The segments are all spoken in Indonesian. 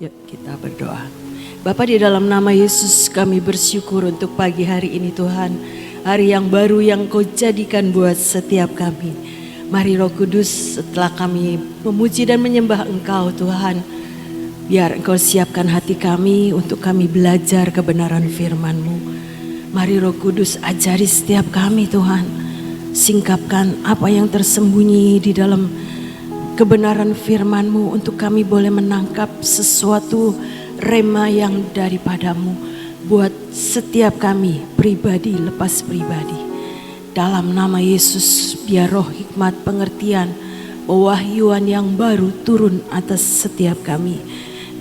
Yuk kita berdoa. Bapa, di dalam nama Yesus kami bersyukur untuk pagi hari ini Tuhan. Hari yang baru yang Kau jadikan buat setiap kami. Mari Roh Kudus, setelah kami memuji dan menyembah Engkau Tuhan, biar Engkau siapkan hati kami untuk kami belajar kebenaran firman-Mu. Mari Roh Kudus, ajari setiap kami Tuhan. Singkapkan apa yang tersembunyi di dalam kebenaran firman-Mu untuk kami boleh menangkap sesuatu rema yang daripadamu buat setiap kami pribadi lepas pribadi. Dalam nama Yesus, biar roh hikmat pengertian, pewahyuan yang baru turun atas setiap kami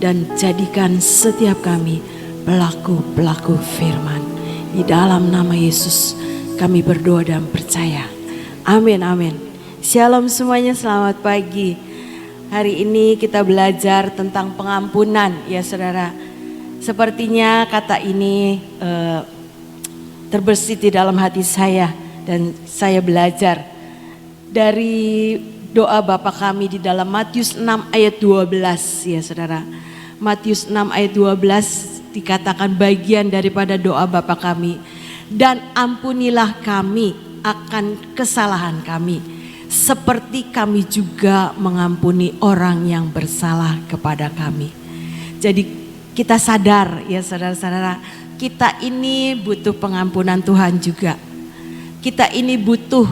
dan jadikan setiap kami pelaku-pelaku firman. Di dalam nama Yesus kami berdoa dan percaya. Amin, amin. Shalom semuanya, selamat pagi. Hari ini kita belajar tentang pengampunan ya saudara. Sepertinya kata ini terbersit di dalam hati saya dan saya belajar dari doa Bapa kami di dalam Matius 6 ayat 12 ya saudara. Matius 6 ayat 12 dikatakan bagian daripada doa Bapa kami. Dan ampunilah kami akan kesalahan kami, seperti kami juga mengampuni orang yang bersalah kepada kami. Jadi kita sadar ya saudara-saudara, kita ini butuh pengampunan Tuhan juga. Kita ini butuh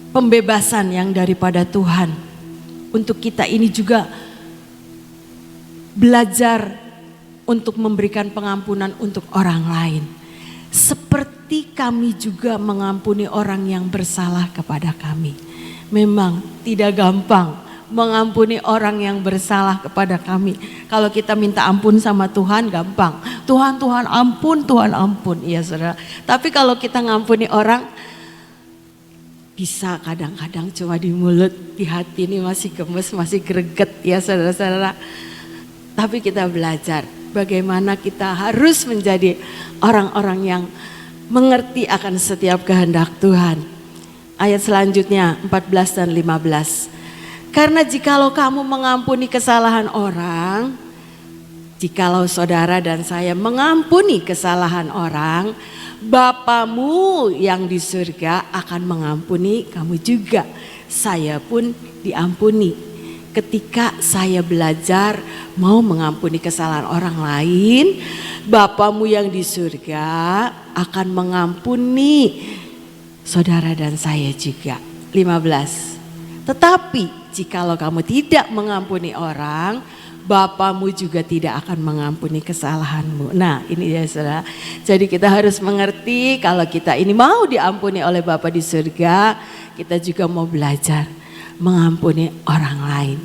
pembebasan yang daripada Tuhan. Untuk kita ini juga belajar untuk memberikan pengampunan untuk orang lain. Seperti kami juga mengampuni orang yang bersalah kepada kami. Memang tidak gampang mengampuni orang yang bersalah kepada kami. Kalau kita minta ampun sama Tuhan gampang. Tuhan ampun. Ya saudara. Tapi kalau kita ngampuni orang, bisa kadang-kadang cuma di mulut, di hati ini masih gemes, masih greget ya saudara-saudara. Tapi kita belajar bagaimana kita harus menjadi orang-orang yang mengerti akan setiap kehendak Tuhan. Ayat selanjutnya 14 dan 15. Karena jikalau kamu mengampuni kesalahan orang, jikalau saudara dan saya mengampuni kesalahan orang, Bapamu yang di surga akan mengampuni kamu juga. Saya pun diampuni. Ketika saya belajar mau mengampuni kesalahan orang lain, Bapamu yang di surga akan mengampuni saudara dan saya juga. 15. Tetapi jikalau kamu tidak mengampuni orang, Bapamu juga tidak akan mengampuni kesalahanmu. Nah ini ya saudara. Jadi kita harus mengerti kalau kita ini mau diampuni oleh Bapa di surga, kita juga mau belajar mengampuni orang lain.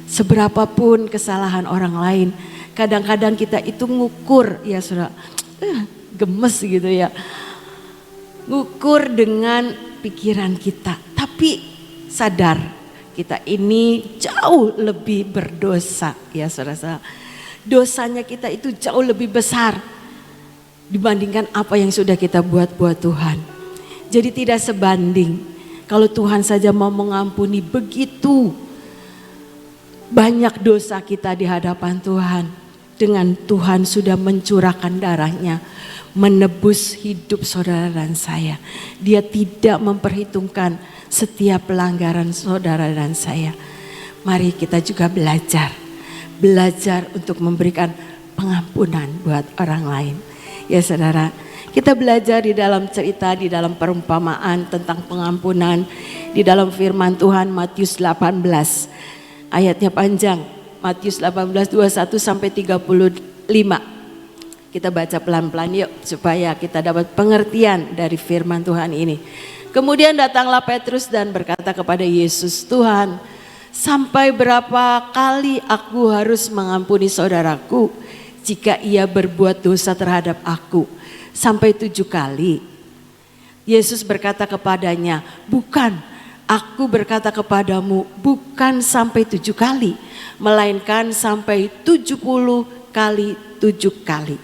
Seberapapun kesalahan orang lain, kadang-kadang kita itu ngukur ya saudara, gemes gitu ya. Ngukur dengan pikiran kita, tapi sadar kita ini jauh lebih berdosa ya saudara. Dosanya kita itu jauh lebih besar dibandingkan apa yang sudah kita buat buat Tuhan. Jadi tidak sebanding. Kalau Tuhan saja mau mengampuni begitu banyak dosa kita di hadapan Tuhan. Dengan Tuhan sudah mencurahkan darahnya, menebus hidup saudara dan saya. Dia tidak memperhitungkan setiap pelanggaran saudara dan saya. Mari kita juga belajar untuk memberikan pengampunan buat orang lain. Ya saudara, kita belajar di dalam cerita, di dalam perumpamaan tentang pengampunan. Di dalam firman Tuhan Matius 18, ayatnya panjang. Matius 18, 21 sampai 35. Kita baca pelan-pelan yuk supaya kita dapat pengertian dari firman Tuhan ini. Kemudian datanglah Petrus dan berkata kepada Yesus, Tuhan, sampai berapa kali aku harus mengampuni saudaraku jika ia berbuat dosa terhadap aku? Sampai 7 kali. Yesus berkata kepadanya, bukan, aku berkata kepadamu bukan sampai 7 kali, melainkan sampai 70 kali 7 kali.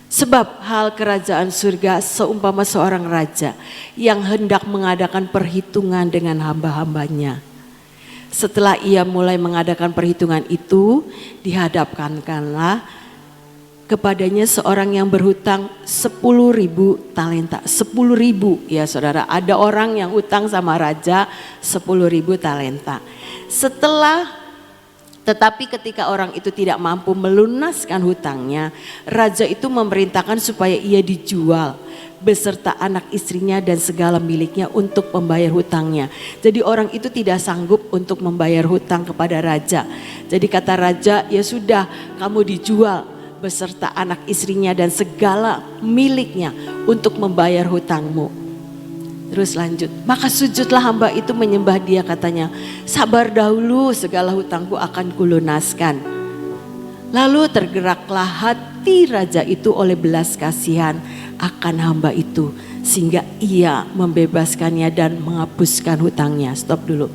Sebab hal kerajaan surga seumpama seorang raja yang hendak mengadakan perhitungan dengan hamba-hambanya. Setelah ia mulai mengadakan perhitungan itu, dihadapkanlah kepadanya seorang yang berhutang 10.000 talenta. 10.000 ya saudara, ada orang yang utang sama raja 10.000 talenta. Tetapi ketika orang itu tidak mampu melunaskan hutangnya, raja itu memerintahkan supaya ia dijual beserta anak istrinya dan segala miliknya untuk membayar hutangnya. Jadi orang itu tidak sanggup untuk membayar hutang kepada raja. Jadi kata raja, ya sudah, kamu dijual beserta anak istrinya dan segala miliknya untuk membayar hutangmu. Terus lanjut, maka sujudlah hamba itu menyembah dia, katanya, sabar dahulu, segala hutangku akan kulunaskan. Lalu tergeraklah hati raja itu oleh belas kasihan akan hamba itu, sehingga ia membebaskannya dan menghapuskan hutangnya. Stop dulu.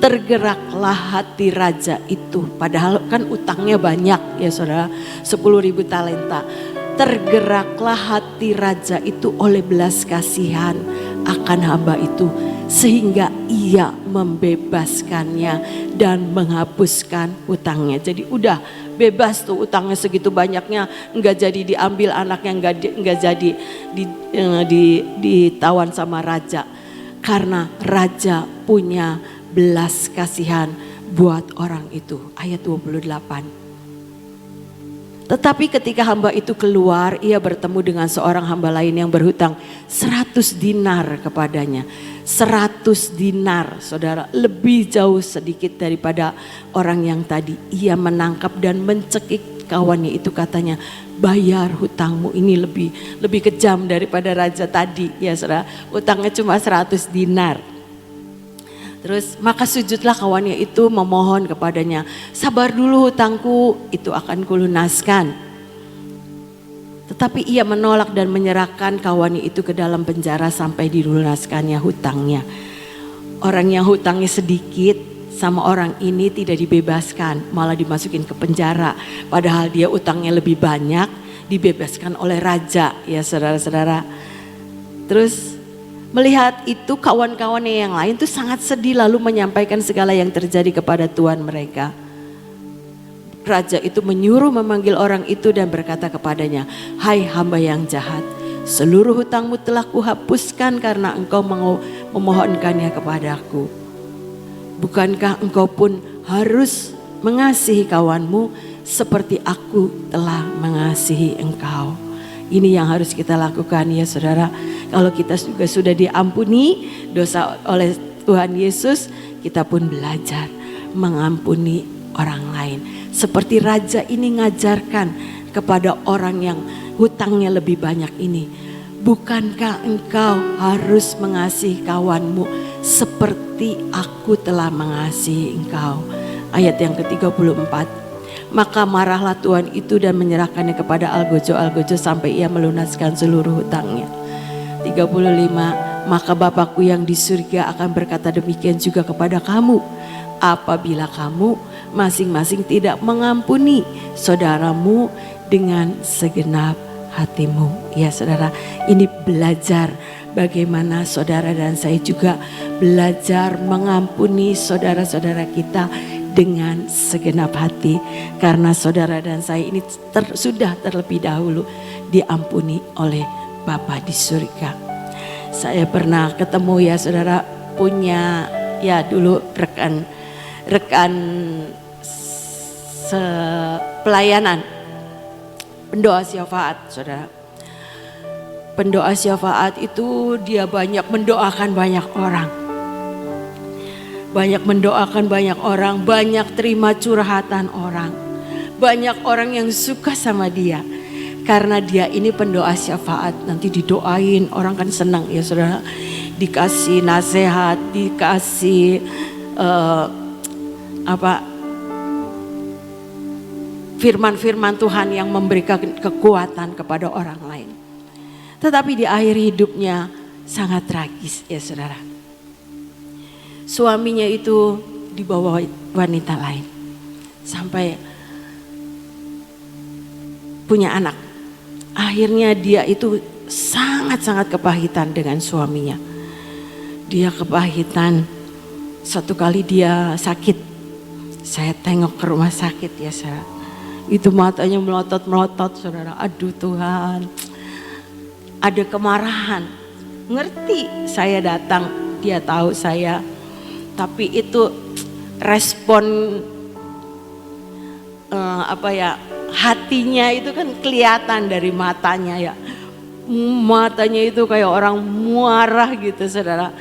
Tergeraklah hati raja itu, padahal kan utangnya banyak ya saudara, 10.000 talenta. Tergeraklah hati raja itu oleh belas kasihan akan hamba itu, sehingga ia membebaskannya dan menghapuskan hutangnya. Jadi udah bebas tuh, utangnya segitu banyaknya, nggak jadi diambil anaknya, nggak jadi ditawan sama raja, karena raja punya belas kasihan buat orang itu. Ayat 28. Tetapi ketika hamba itu keluar, ia bertemu dengan seorang hamba lain yang berhutang 100 dinar kepadanya. 100 dinar, saudara, lebih jauh sedikit daripada orang yang tadi. Ia menangkap dan mencekik kawannya itu, katanya, bayar hutangmu. Ini lebih kejam daripada raja tadi ya saudara, hutangnya cuma 100 dinar. Terus maka sujudlah kawannya itu memohon kepadanya, sabar dulu, hutangku itu akan kulunaskan. Tetapi ia menolak dan menyerahkan kawannya itu ke dalam penjara sampai dilunaskannya hutangnya. Orang yang hutangnya sedikit sama orang ini tidak dibebaskan, malah dimasukin ke penjara. Padahal dia utangnya lebih banyak, dibebaskan oleh raja ya saudara-saudara. Terus melihat itu kawan-kawannya yang lain tuh sangat sedih, lalu menyampaikan segala yang terjadi kepada tuan mereka. Raja itu menyuruh memanggil orang itu dan berkata kepadanya, hai hamba yang jahat, seluruh hutangmu telah kuhapuskan karena engkau memohonkannya kepadaku. Bukankah engkau pun harus mengasihi kawanmu seperti aku telah mengasihi engkau? Ini yang harus kita lakukan ya saudara. Kalau kita juga sudah diampuni dosa oleh Tuhan Yesus, kita pun belajar mengampuni orang lain. Seperti raja ini ngajarkan kepada orang yang hutangnya lebih banyak ini. Bukankah engkau harus mengasihi kawanmu seperti aku telah mengasihi engkau? Ayat yang ke-34. Maka marahlah tuan itu dan menyerahkannya kepada algojo sampai ia melunaskan seluruh hutangnya. 35. Maka Bapakku yang di surga akan berkata demikian juga kepada kamu, apabila kamu masing-masing tidak mengampuni saudaramu dengan segenap hatimu. Ya saudara, ini belajar bagaimana saudara dan saya juga belajar mengampuni saudara-saudara kita dengan segenap hati, karena saudara dan saya ini sudah terlebih dahulu diampuni oleh Bapa di surga. Saya pernah ketemu ya saudara, punya ya dulu rekan pelayanan pendoa syafaat saudara. Pendoa syafaat itu dia banyak mendoakan banyak orang. Banyak mendoakan banyak orang, banyak terima curhatan orang. Banyak orang yang suka sama dia. Karena dia ini pendoa syafaat, nanti didoain, orang kan senang ya saudara. Dikasih nasihat, dikasih firman-firman Tuhan yang memberikan kekuatan kepada orang lain. Tetapi di akhir hidupnya sangat tragis ya saudara. Suaminya itu dibawa wanita lain sampai punya anak. Akhirnya dia itu sangat-sangat kepahitan dengan suaminya. Dia kepahitan Suatu kali dia sakit, saya tengok ke rumah sakit ya saudara. Itu matanya melotot-melotot saudara. Aduh Tuhan, ada kemarahan. Ngerti saya datang, dia tahu saya. Tapi itu respon hatinya itu kan kelihatan dari matanya ya. Matanya itu kayak orang marah gitu saudara.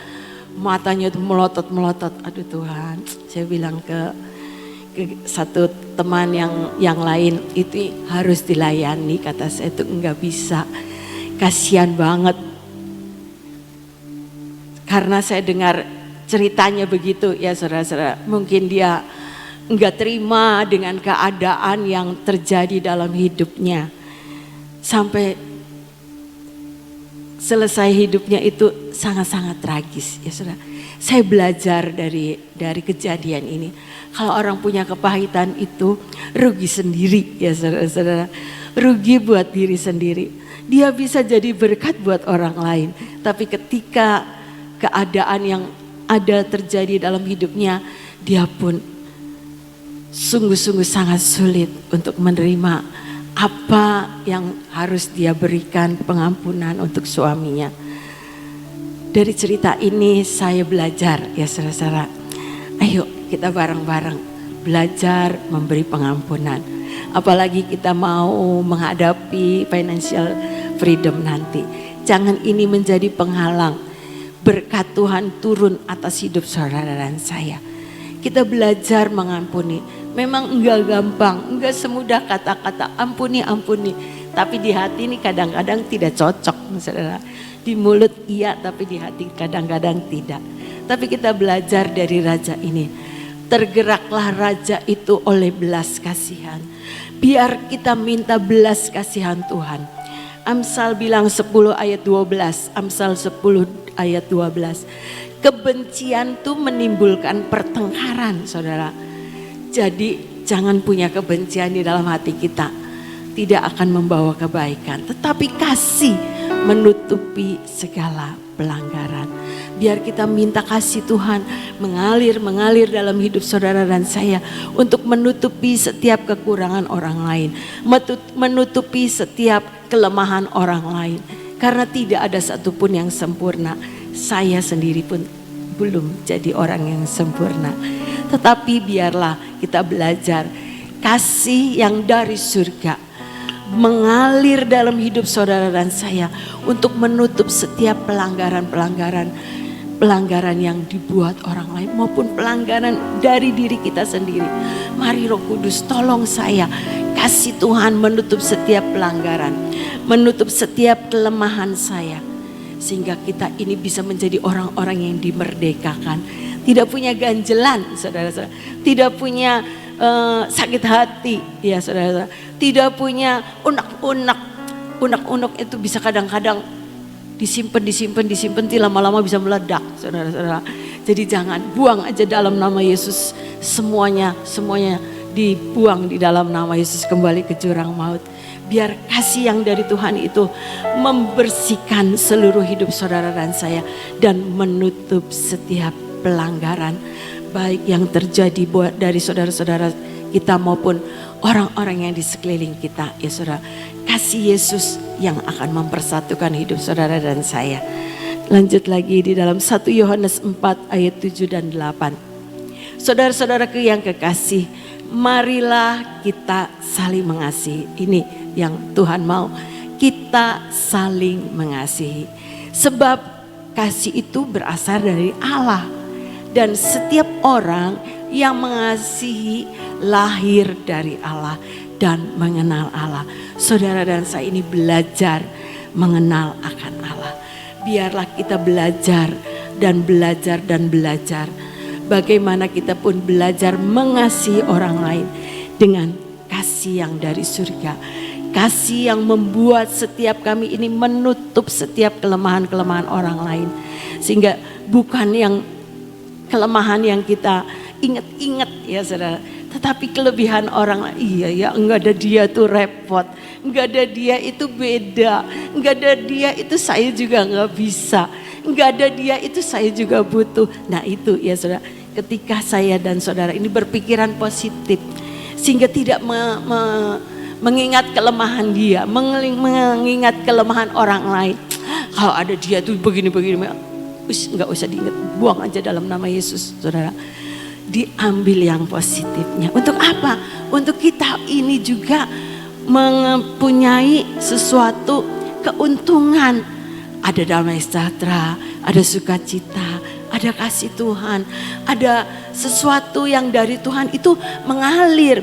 Matanya itu melotot-melotot. Aduh Tuhan, saya bilang ke satu teman yang lain, itu harus dilayani, kata saya. Itu enggak bisa, kasihan banget. Karena saya dengar ceritanya begitu ya saudara-saudara. Mungkin dia enggak terima dengan keadaan yang terjadi dalam hidupnya. Sampai selesai hidupnya itu sangat-sangat tragis ya saudara. Saya belajar dari kejadian ini. Kalau orang punya kepahitan itu rugi sendiri ya saudara-saudara. Rugi buat diri sendiri. Dia bisa jadi berkat buat orang lain. Tapi ketika keadaan yang ada terjadi dalam hidupnya, dia pun sungguh-sungguh sangat sulit untuk menerima apa yang harus dia berikan pengampunan untuk suaminya. Dari cerita ini saya belajar ya saudara-saudara. Ayo kita bareng-bareng belajar memberi pengampunan. Apalagi kita mau menghadapi financial freedom nanti. Jangan ini menjadi penghalang berkat Tuhan turun atas hidup saudara dan saya. Kita belajar mengampuni. Memang enggak gampang, enggak semudah kata-kata ampuni, ampuni. Tapi di hati ini kadang-kadang tidak cocok saudara. Di mulut iya, tapi di hati kadang-kadang tidak. Tapi kita belajar dari raja ini. Tergeraklah raja itu oleh belas kasihan. Biar kita minta belas kasihan Tuhan. Amsal bilang 10 ayat 12. Amsal 10 ayat 12. Kebencian itu menimbulkan pertengkaran saudara. Jadi jangan punya kebencian di dalam hati kita. Tidak akan membawa kebaikan. Tetapi kasih menutupi segala pelanggaran. Biar kita minta kasih Tuhan mengalir dalam hidup saudara dan saya. Untuk menutupi setiap kekurangan orang lain. Menutupi setiap kelemahan orang lain. Karena tidak ada satupun yang sempurna. Saya sendiri pun belum jadi orang yang sempurna. Tetapi biarlah kita belajar kasih yang dari surga mengalir dalam hidup saudara dan saya untuk menutup setiap pelanggaran yang dibuat orang lain maupun pelanggaran dari diri kita sendiri. Mari Roh Kudus tolong saya, kasih Tuhan menutup setiap pelanggaran, menutup setiap kelemahan saya. Sehingga kita ini bisa menjadi orang-orang yang dimerdekakan. Tidak punya ganjelan saudara-saudara. Tidak punya sakit hati ya saudara-saudara. Tidak punya unek-unek. Unek-unek itu bisa kadang-kadang disimpan, lama-lama bisa meledak saudara-saudara. Jadi jangan, buang aja dalam nama Yesus. Semuanya dibuang di dalam nama Yesus, kembali ke jurang maut. Biar kasih yang dari Tuhan itu membersihkan seluruh hidup saudara dan saya. Dan menutup setiap pelanggaran. Baik yang terjadi dari saudara-saudara kita maupun orang-orang yang di sekeliling kita. Ya saudara, kasih Yesus yang akan mempersatukan hidup saudara dan saya. Lanjut lagi di dalam 1 Yohanes 4 ayat 7 dan 8. Saudara-saudaraku yang kekasih, marilah kita saling mengasihi. Ini yang Tuhan mau, kita saling mengasihi. Sebab kasih itu berasal dari Allah. Dan setiap orang yang mengasihi lahir dari Allah dan mengenal Allah. Saudara dan saya ini belajar mengenal akan Allah. Biarlah kita belajar dan belajar. Bagaimana kita pun belajar mengasihi orang lain dengan kasih yang dari surga. Kasih yang membuat setiap kami ini menutup setiap kelemahan-kelemahan orang lain. Sehingga bukan yang kelemahan yang kita ingat-ingat ya saudara. Tetapi kelebihan orang, iya ya, enggak ada dia tuh repot. Enggak ada dia itu beda. Enggak ada dia itu saya juga enggak bisa. Enggak ada dia itu saya juga butuh. Nah itu ya saudara, ketika saya dan saudara ini berpikiran positif, sehingga tidak mengingat kelemahan dia, mengingat kelemahan orang lain. Kalau ada dia tuh begini-begini, nggak usah diingat, buang aja dalam nama Yesus, saudara. Diambil yang positifnya. Untuk apa? Untuk kita ini juga mempunyai sesuatu keuntungan. Ada damai sejahtera, ada sukacita, ada kasih Tuhan, ada sesuatu yang dari Tuhan itu mengalir,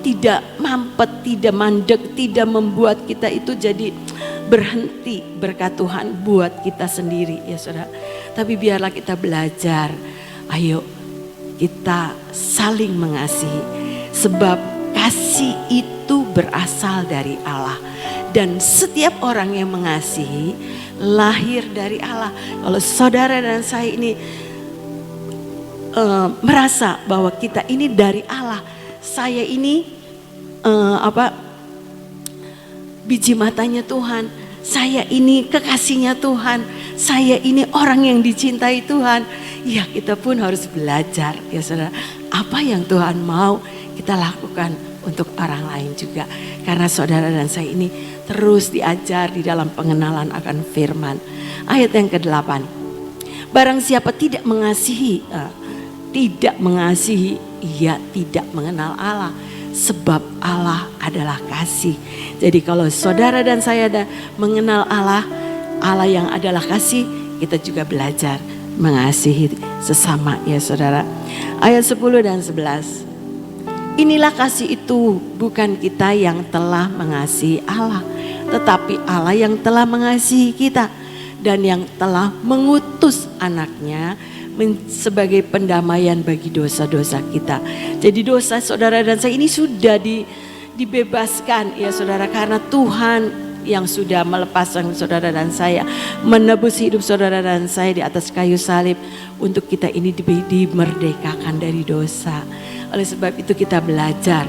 tidak mampet, tidak mandek, tidak membuat kita itu jadi berhenti berkat Tuhan buat kita sendiri ya saudara. Tapi biarlah kita belajar, ayo kita saling mengasihi, sebab kasih itu berasal dari Allah. Dan setiap orang yang mengasihi lahir dari Allah. Kalau saudara dan saya ini merasa bahwa kita ini dari Allah, saya ini biji matanya Tuhan, saya ini kekasihnya Tuhan, saya ini orang yang dicintai Tuhan. Ya kita pun harus belajar ya saudara, apa yang Tuhan mau kita lakukan untuk orang lain juga. Karena saudara dan saya ini terus diajar di dalam pengenalan akan firman. Ayat yang ke-8. Barang siapa tidak mengasihi, ia tidak mengenal Allah. Sebab Allah adalah kasih. Jadi kalau saudara dan saya mengenal Allah, Allah yang adalah kasih, kita juga belajar mengasihi sesama ya saudara. Ayat 10 dan 11. Inilah kasih itu, bukan kita yang telah mengasihi Allah, tetapi Allah yang telah mengasihi kita dan yang telah mengutus anaknya sebagai pendamaian bagi dosa-dosa kita. Jadi dosa saudara dan saya ini sudah dibebaskan ya saudara, karena Tuhan yang sudah melepaskan saudara dan saya, menebus hidup saudara dan saya di atas kayu salib, untuk kita ini dimerdekakan dari dosa. Oleh sebab itu kita belajar,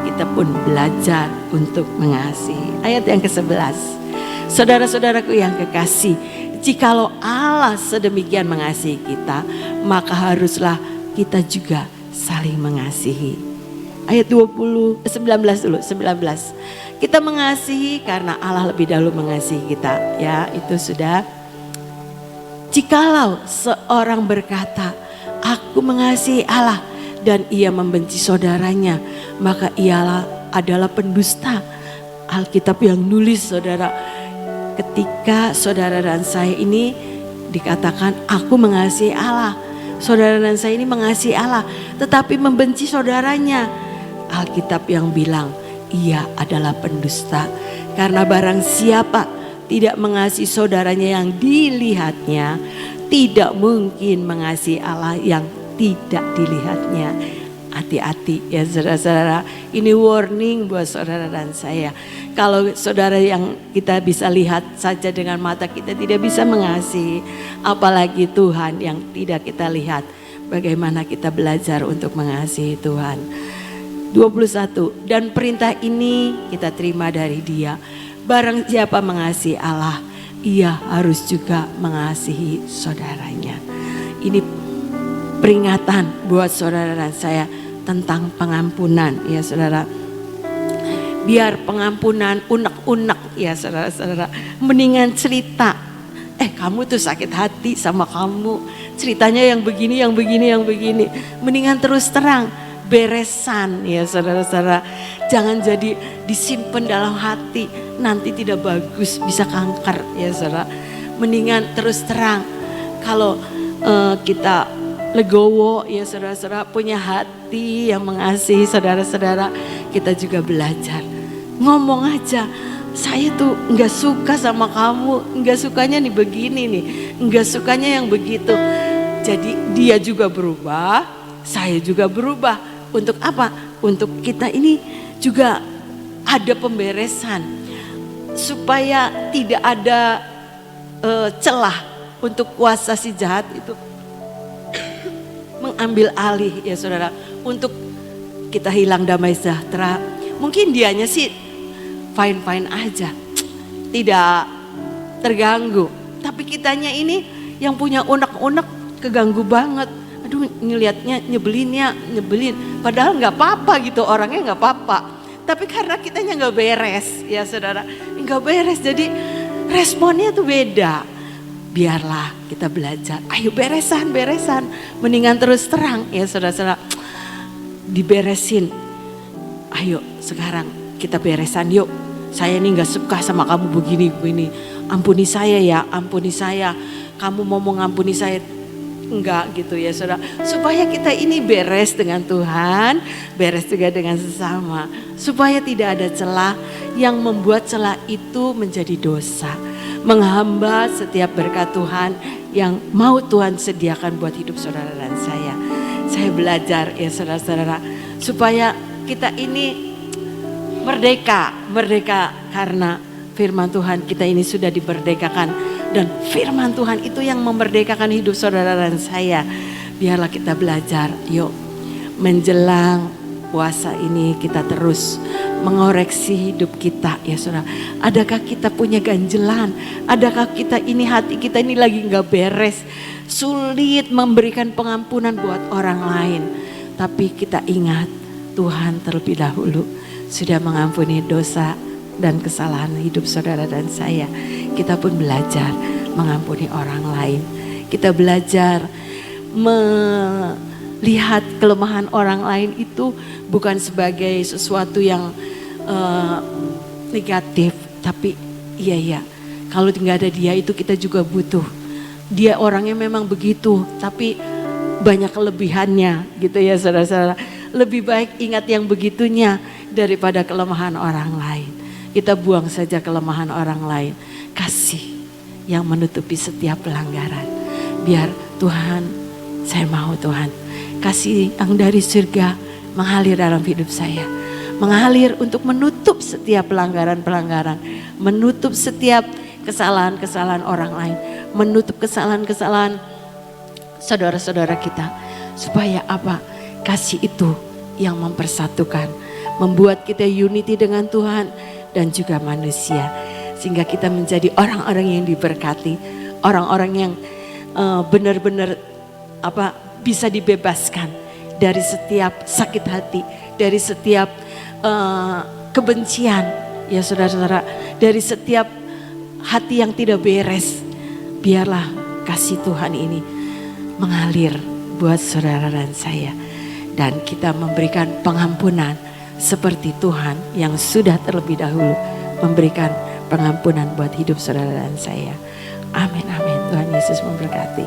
kita pun belajar untuk mengasihi. Ayat yang ke-11. Saudara-saudaraku yang kekasih, jikalau Allah sedemikian mengasihi kita, maka haruslah kita juga saling mengasihi. Ayat 19 dulu, 19. Kita mengasihi karena Allah lebih dahulu mengasihi kita. Ya, itu sudah. Jikalau seorang berkata, aku mengasihi Allah, dan ia membenci saudaranya, maka ialah adalah pendusta. Alkitab yang nulis saudara, ketika saudara dan saya ini dikatakan aku mengasihi Allah, saudara dan saya ini mengasihi Allah, tetapi membenci saudaranya, Alkitab yang bilang ia adalah pendusta. Karena barang siapa tidak mengasihi saudaranya yang dilihatnya, tidak mungkin mengasihi Allah yang tidak dilihatnya. Hati-hati ya saudara-saudara, ini warning buat saudara dan saya. Kalau saudara yang kita bisa lihat saja dengan mata kita tidak bisa mengasihi, apalagi Tuhan yang tidak kita lihat. Bagaimana kita belajar untuk mengasihi Tuhan. 21. Dan perintah ini kita terima dari Dia, barang siapa mengasihi Allah, ia harus juga mengasihi saudaranya. Ini peringatan buat saudara dan saya tentang pengampunan ya saudara. Biar pengampunan unek-unek ya saudara-saudara. Mendingan cerita, kamu tuh sakit hati sama kamu, ceritanya yang begini, yang begini, yang begini. Mendingan terus terang, beresan ya saudara-saudara. Jangan jadi disimpan dalam hati, nanti tidak bagus, bisa kanker ya saudara. Mendingan terus terang. Kalau kita legowo ya saudara-saudara, punya hati yang mengasihi saudara-saudara, kita juga belajar ngomong aja, saya tuh nggak suka sama kamu, nggak sukanya nih begini nih, nggak sukanya yang begitu. Jadi dia juga berubah, saya juga berubah. Untuk apa? Untuk kita ini juga ada pemberesan, supaya tidak ada celah untuk kuasa si jahat itu mengambil alih ya saudara, untuk kita hilang damai sejahtera. Mungkin dianya sih fine-fine aja, tidak terganggu, tapi kitanya ini yang punya unek-unek keganggu banget. aduh ngelihatnya nyebelin, padahal nggak apa-apa gitu, orangnya nggak apa-apa. Tapi karena kitanya nggak beres, ya saudara, nggak beres, jadi responnya tuh beda. Biarlah kita belajar, ayo beresan, mendingan terus terang ya saudara-saudara, diberesin. Ayo sekarang kita beresan yuk. Saya nih nggak suka sama kamu begini. Ampuni saya ya, ampuni saya. Kamu mau mengampuni saya? Enggak gitu ya saudara. Supaya kita ini beres dengan Tuhan, beres juga dengan sesama. Supaya tidak ada celah yang membuat celah itu menjadi dosa. Menghamba setiap berkat Tuhan yang mau Tuhan sediakan buat hidup saudara dan saya. Saya belajar ya saudara-saudara. Supaya kita ini merdeka karena firman Tuhan kita ini sudah dimerdekakan, dan firman Tuhan itu yang memerdekakan hidup saudara dan saya. Biarlah kita belajar, yuk menjelang puasa ini kita terus mengoreksi hidup kita ya saudara. Adakah kita punya ganjelan? Adakah kita ini, hati kita ini lagi gak beres, sulit memberikan pengampunan buat orang lain. Tapi kita ingat Tuhan terlebih dahulu sudah mengampuni dosa dan kesalahan hidup saudara dan saya. Kita pun belajar mengampuni orang lain. Kita belajar melihat kelemahan orang lain itu bukan sebagai sesuatu yang negatif. Tapi iya, kalau nggak ada dia itu kita juga butuh. Dia orangnya memang begitu, tapi banyak kelebihannya gitu ya saudara-saudara. Lebih baik ingat yang begitunya daripada kelemahan orang lain. Kita buang saja kelemahan orang lain. Kasih yang menutupi setiap pelanggaran. Biar Tuhan, saya mau Tuhan, kasih yang dari surga mengalir dalam hidup saya. Mengalir untuk menutup setiap pelanggaran-pelanggaran. Menutup setiap kesalahan-kesalahan orang lain. Menutup kesalahan-kesalahan saudara-saudara kita. Supaya apa? Kasih itu yang mempersatukan. Membuat kita unity dengan Tuhan dan juga manusia. Sehingga kita menjadi orang-orang yang diberkati. Orang-orang yang benar-benar bisa dibebaskan dari setiap sakit hati. Dari setiap kebencian. Ya saudara-saudara. Dari setiap hati yang tidak beres. Biarlah kasih Tuhan ini mengalir buat saudara dan saya. Dan kita memberikan pengampunan seperti Tuhan yang sudah terlebih dahulu memberikan pengampunan buat hidup saudara dan saya. Amin, amin. Tuhan Yesus memberkati.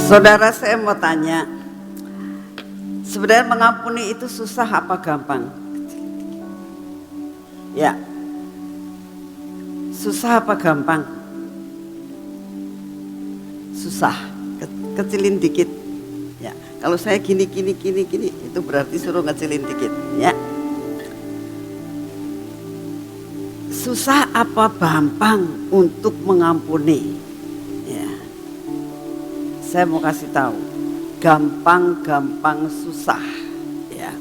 Saudara, saya mau tanya, sebenarnya mengampuni itu susah apa gampang? Ya, susah apa gampang? Susah, kecilin dikit. Ya, kalau saya gini, itu berarti suruh ngecilin dikit. Ya, susah apa gampang untuk mengampuni? Ya, saya mau kasih tahu, gampang susah. Ya,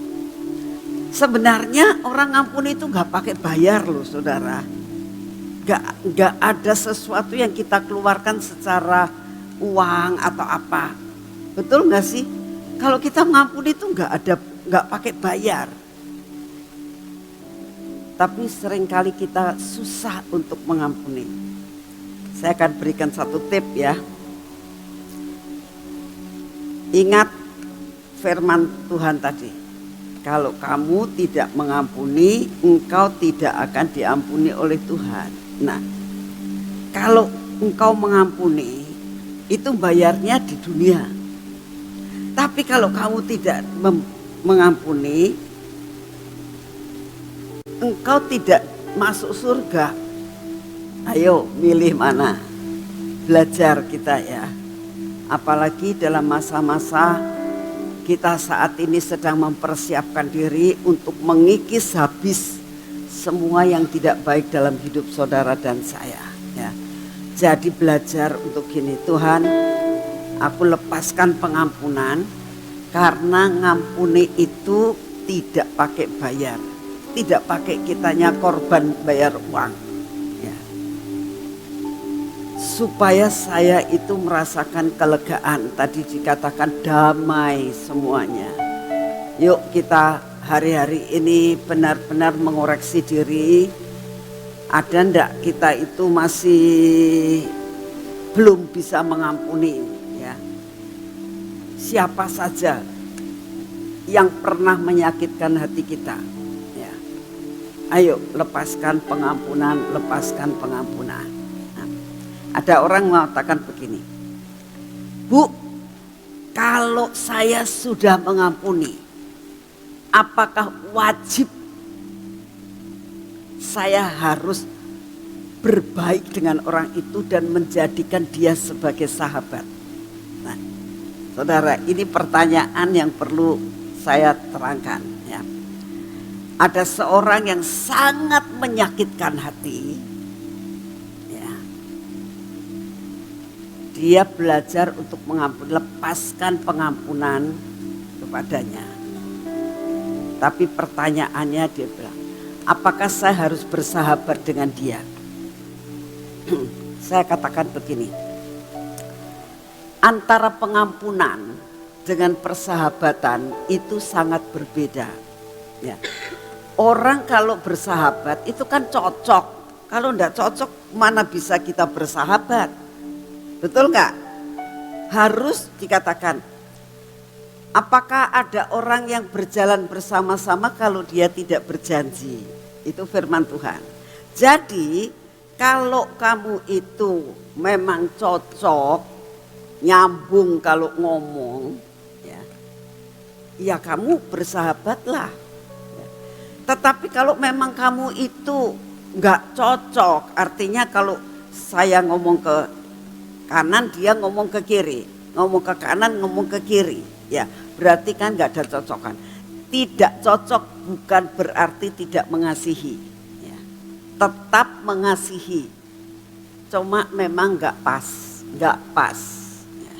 sebenarnya orang ngampuni itu nggak pakai bayar loh, saudara. Nggak ada sesuatu yang kita keluarkan secara uang atau apa. Betul nggak sih? Kalau kita mengampuni itu nggak pakai bayar. Tapi seringkali kita susah untuk mengampuni. Saya akan berikan satu tip ya. Ingat firman Tuhan tadi. Kalau kamu tidak mengampuni, engkau tidak akan diampuni oleh Tuhan. Nah, kalau engkau mengampuni, itu bayarnya di dunia. Tapi kalau kamu tidak mengampuni, engkau tidak masuk surga. Ayo milih mana? Belajar kita ya. Apalagi dalam masa-masa kita saat ini sedang mempersiapkan diri untuk mengikis habis semua yang tidak baik dalam hidup saudara dan saya ya. Jadi belajar untuk gini, Tuhan, aku lepaskan pengampunan karena ngampuni itu tidak pakai bayar. Tidak pakai kitanya korban bayar uang. Ya. supaya saya itu merasakan kelegaan. Tadi dikatakan damai semuanya. Yuk kita hari-hari ini benar-benar mengoreksi diri. Ada ndak kita itu masih belum bisa mengampuni, ya. Siapa saja yang pernah menyakitkan hati kita, ya. Ayo lepaskan pengampunan, lepaskan pengampunan. Nah, ada orang mengatakan begini, Bu, kalau saya sudah mengampuni, apakah wajib saya harus berbaik dengan orang itu dan menjadikan dia sebagai sahabat? Nah, saudara, ini pertanyaan yang perlu saya terangkan, ya. Ada seorang yang sangat menyakitkan hati, ya. Dia belajar untuk mengampuni, lepaskan pengampunan kepadanya. Tapi pertanyaannya dia bilang, apakah saya harus bersahabat dengan dia? Saya katakan begini, antara pengampunan dengan persahabatan itu sangat berbeda, ya. Orang kalau bersahabat itu kan cocok. Kalau enggak cocok mana bisa kita bersahabat? Betul enggak? Harus dikatakan, apakah ada orang yang berjalan bersama-sama kalau dia tidak berjanji? Itu firman Tuhan. Jadi kalau kamu itu memang cocok, nyambung kalau ngomong, ya kamu bersahabatlah. Ya. Tetapi kalau memang kamu itu nggak cocok, artinya kalau saya ngomong ke kanan, dia ngomong ke kiri, ngomong ke kanan, ngomong ke kiri, ya berarti kan nggak ada cocokan. Tidak cocok bukan berarti tidak mengasihi. Tetap mengasihi, cuma memang nggak pas. Ya.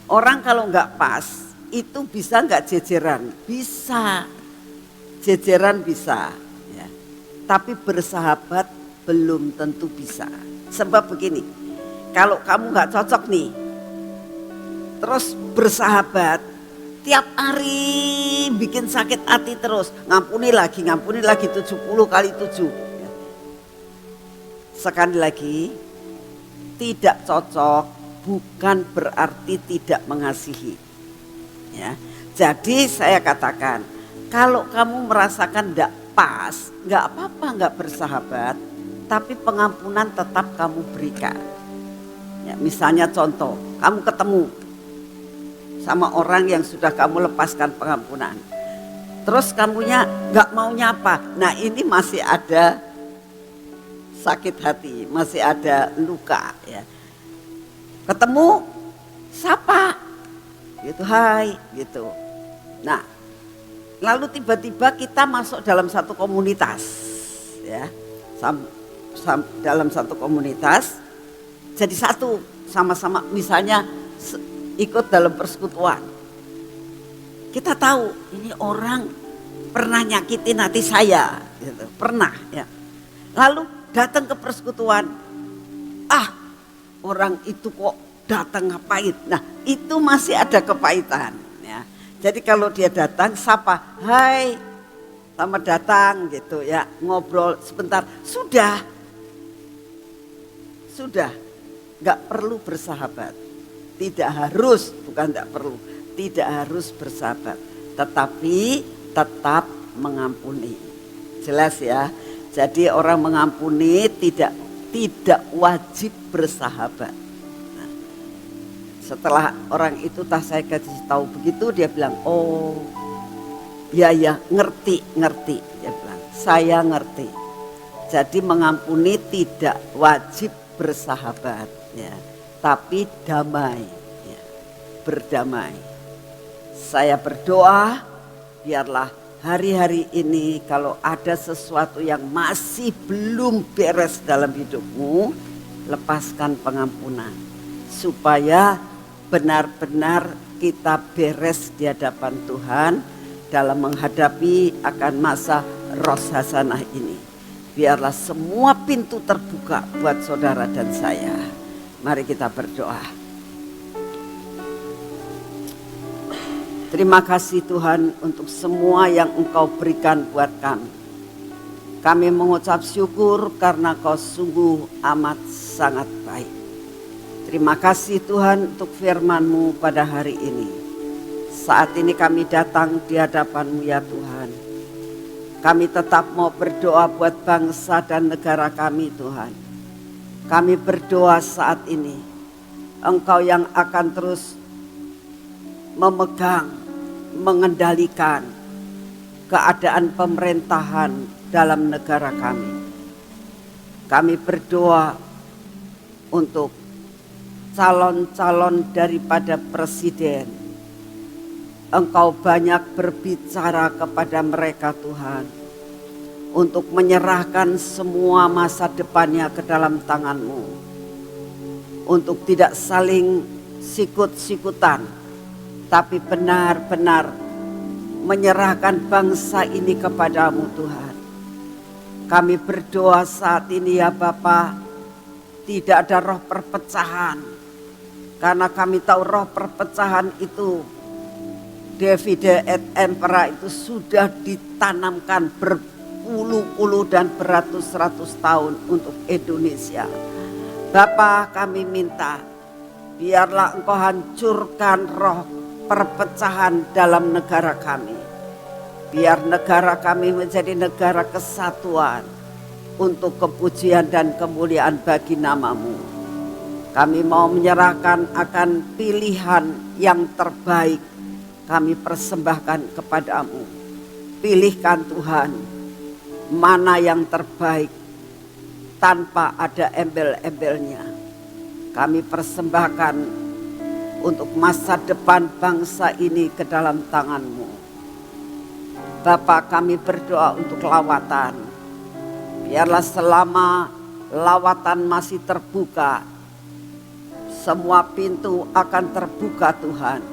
Orang kalau nggak pas itu bisa nggak jejeran, bisa, jejeran bisa, ya. Tapi bersahabat belum tentu bisa. Sebab begini, kalau kamu nggak cocok nih, terus bersahabat, tiap hari bikin sakit hati terus, ngampuni lagi 70 kali 7. Sekali lagi, tidak cocok bukan berarti tidak mengasihi, ya. Jadi saya katakan, kalau kamu merasakan tidak pas, nggak apa-apa nggak bersahabat, tapi pengampunan tetap kamu berikan. Ya, misalnya contoh, kamu ketemu sama orang yang sudah kamu lepaskan pengampunan, terus kamunya nggak mau nyapa. Nah ini masih ada sakit hati, masih ada luka, ya. Ketemu, sapa, gitu, hai, gitu. Nah, lalu tiba-tiba kita masuk dalam satu komunitas, ya, dalam satu komunitas, jadi satu, sama-sama, misalnya ikut dalam persekutuan. Kita tahu ini orang pernah nyakitin hati saya, gitu, pernah, ya. Lalu datang ke persekutuan, orang itu kok datang ngapain? Nah itu masih ada kepahitan, ya. Jadi kalau dia datang, sapa, hai, selamat datang, gitu, ya, ngobrol sebentar, sudah, nggak perlu bersahabat, tidak harus, bukan nggak perlu, tidak harus bersahabat, tetapi tetap mengampuni, jelas ya. Jadi orang mengampuni tidak wajib bersahabat. Nah, setelah orang itu saya kasih tahu begitu, dia bilang, oh ya ngerti, dia bilang, saya ngerti. Jadi mengampuni tidak wajib bersahabat, ya, tapi damai, ya, berdamai. Saya berdoa biarlah hari-hari ini kalau ada sesuatu yang masih belum beres dalam hidupmu, lepaskan pengampunan. Supaya benar-benar kita beres di hadapan Tuhan dalam menghadapi akan masa Rosh Hasanah ini. Biarlah semua pintu terbuka buat saudara dan saya. Mari kita berdoa. Terima kasih Tuhan untuk semua yang Engkau berikan buat kami. Kami mengucap syukur karena Kau sungguh amat sangat baik. Terima kasih Tuhan untuk firman-Mu pada hari ini. Saat ini kami datang di hadapan-Mu ya Tuhan. Kami tetap mau berdoa buat bangsa dan negara kami Tuhan. Kami berdoa saat ini, Engkau yang akan terus memegang, mengendalikan keadaan pemerintahan dalam negara kami. Kami berdoa untuk calon-calon daripada presiden. Engkau banyak berbicara kepada mereka Tuhan, untuk menyerahkan semua masa depannya ke dalam tangan-Mu, untuk tidak saling sikut-sikutan, tapi benar-benar menyerahkan bangsa ini kepada-Mu Tuhan. Kami berdoa saat ini ya Bapa, tidak ada roh perpecahan, karena kami tahu roh perpecahan itu, divide et impera itu sudah ditanamkan berpuluh-puluh dan beratus-ratus tahun untuk Indonesia. Bapa, kami minta biarlah Engkau hancurkan roh perpecahan dalam negara kami. Biar negara kami menjadi negara kesatuan untuk kepujian dan kemuliaan bagi nama-Mu. Kami mau menyerahkan akan pilihan yang terbaik, kami persembahkan kepada-Mu. Pilihkan Tuhan mana yang terbaik tanpa ada embel-embelnya. Kami persembahkan untuk masa depan bangsa ini ke dalam tangan-Mu. Bapa, kami berdoa untuk lawatan. Biarlah selama lawatan masih terbuka, semua pintu akan terbuka Tuhan.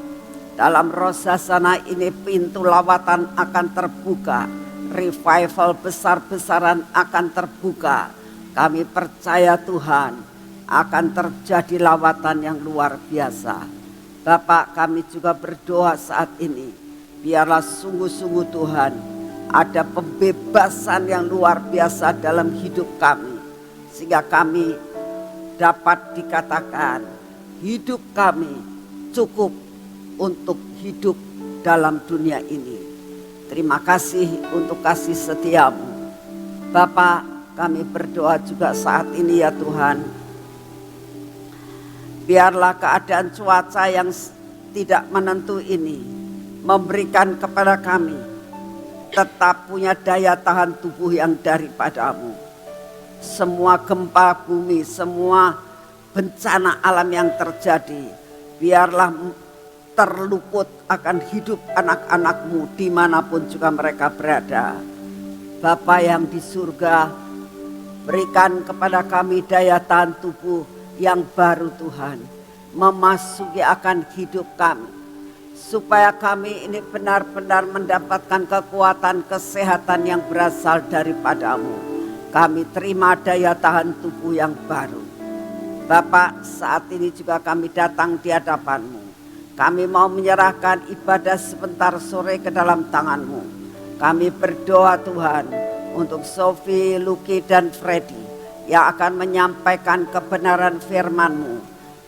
Dalam Rosasana ini pintu lawatan akan terbuka. Revival besar-besaran akan terbuka. Kami percaya Tuhan akan terjadi lawatan yang luar biasa. Bapak, kami juga berdoa saat ini. Biarlah sungguh-sungguh Tuhan ada pembebasan yang luar biasa dalam hidup kami. Sehingga kami dapat dikatakan hidup kami cukup untuk hidup dalam dunia ini. Terima kasih untuk kasih setia-Mu. Bapa, kami berdoa juga saat ini ya Tuhan. Biarlah keadaan cuaca yang tidak menentu ini memberikan kepada kami tetap punya daya tahan tubuh yang daripada-Mu. Semua gempa bumi, semua bencana alam yang terjadi, biarlah terluput akan hidup anak-anak-Mu dimanapun juga mereka berada. Bapa yang di surga, berikan kepada kami daya tahan tubuh yang baru Tuhan, memasuki akan hidup kami, supaya kami ini benar-benar mendapatkan kekuatan kesehatan yang berasal daripada-Mu. Kami terima daya tahan tubuh yang baru. Bapak, saat ini juga kami datang di hadapan-Mu. Kami mau menyerahkan ibadah sebentar sore ke dalam tangan-Mu. Kami berdoa Tuhan untuk Sophie, Lucky dan Freddy yang akan menyampaikan kebenaran firman-Mu.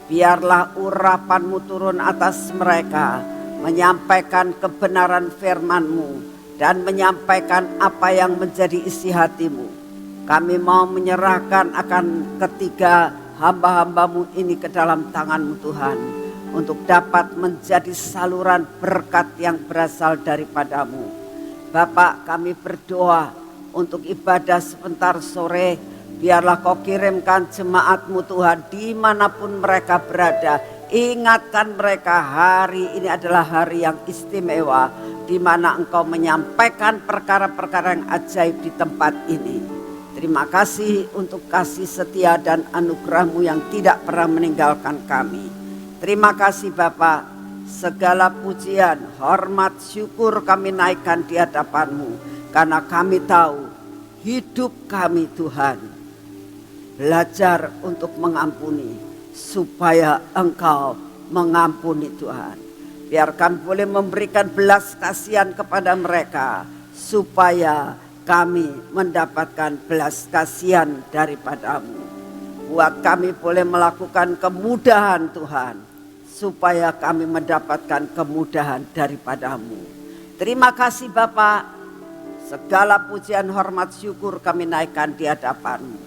Biarlah urapan-Mu turun atas mereka, menyampaikan kebenaran firman-Mu dan menyampaikan apa yang menjadi isi hati-Mu. Kami mau menyerahkan akan ketiga hamba-hamba-Mu ini ke dalam tangan-Mu Tuhan, untuk dapat menjadi saluran berkat yang berasal daripada-Mu. Bapak, kami berdoa untuk ibadah sebentar sore. Biarlah Kau kirimkan jemaat-Mu Tuhan dimanapun mereka berada. Ingatkan mereka hari ini adalah hari yang istimewa, di mana Engkau menyampaikan perkara-perkara yang ajaib di tempat ini. Terima kasih untuk kasih setia dan anugerah-Mu yang tidak pernah meninggalkan kami. Terima kasih Bapa, segala pujian, hormat, syukur kami naikkan di hadapan-Mu. Karena kami tahu hidup kami Tuhan. Belajar untuk mengampuni supaya Engkau mengampuni Tuhan. Biar kami boleh memberikan belas kasihan kepada mereka supaya kami mendapatkan belas kasihan daripada-Mu. Buat kami boleh melakukan kemudahan Tuhan, supaya kami mendapatkan kemudahan daripada-Mu. Terima kasih Bapa, segala pujian, hormat, syukur kami naikkan di hadapan-Mu.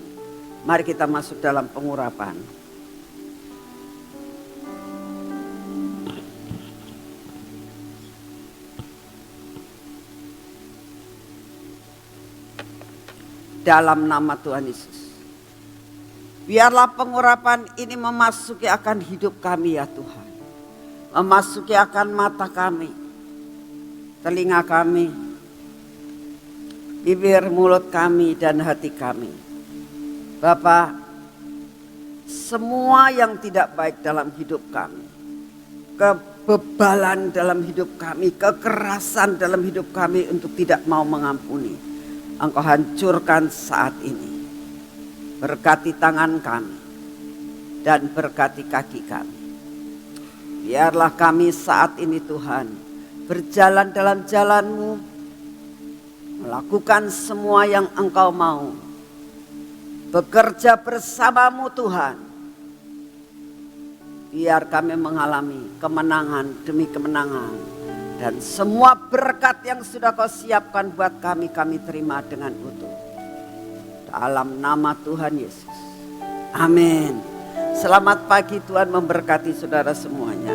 Mari kita masuk dalam pengurapan. Dalam nama Tuhan Yesus. Biarlah pengurapan ini memasuki akan hidup kami ya Tuhan. Memasuki akan mata kami, telinga kami, bibir, mulut kami, dan hati kami. Bapa, semua yang tidak baik dalam hidup kami, kebebalan dalam hidup kami, kekerasan dalam hidup kami untuk tidak mau mengampuni, Engkau hancurkan saat ini. Berkati tangan kami dan berkati kaki kami. Biarlah kami saat ini Tuhan berjalan dalam jalan-Mu, melakukan semua yang Engkau mau, bekerja bersama-Mu Tuhan. Biar kami mengalami kemenangan demi kemenangan, dan semua berkat yang sudah Kau siapkan buat kami, kami terima dengan utuh. Dalam nama Tuhan Yesus. Amin. Selamat pagi, Tuhan memberkati saudara semuanya.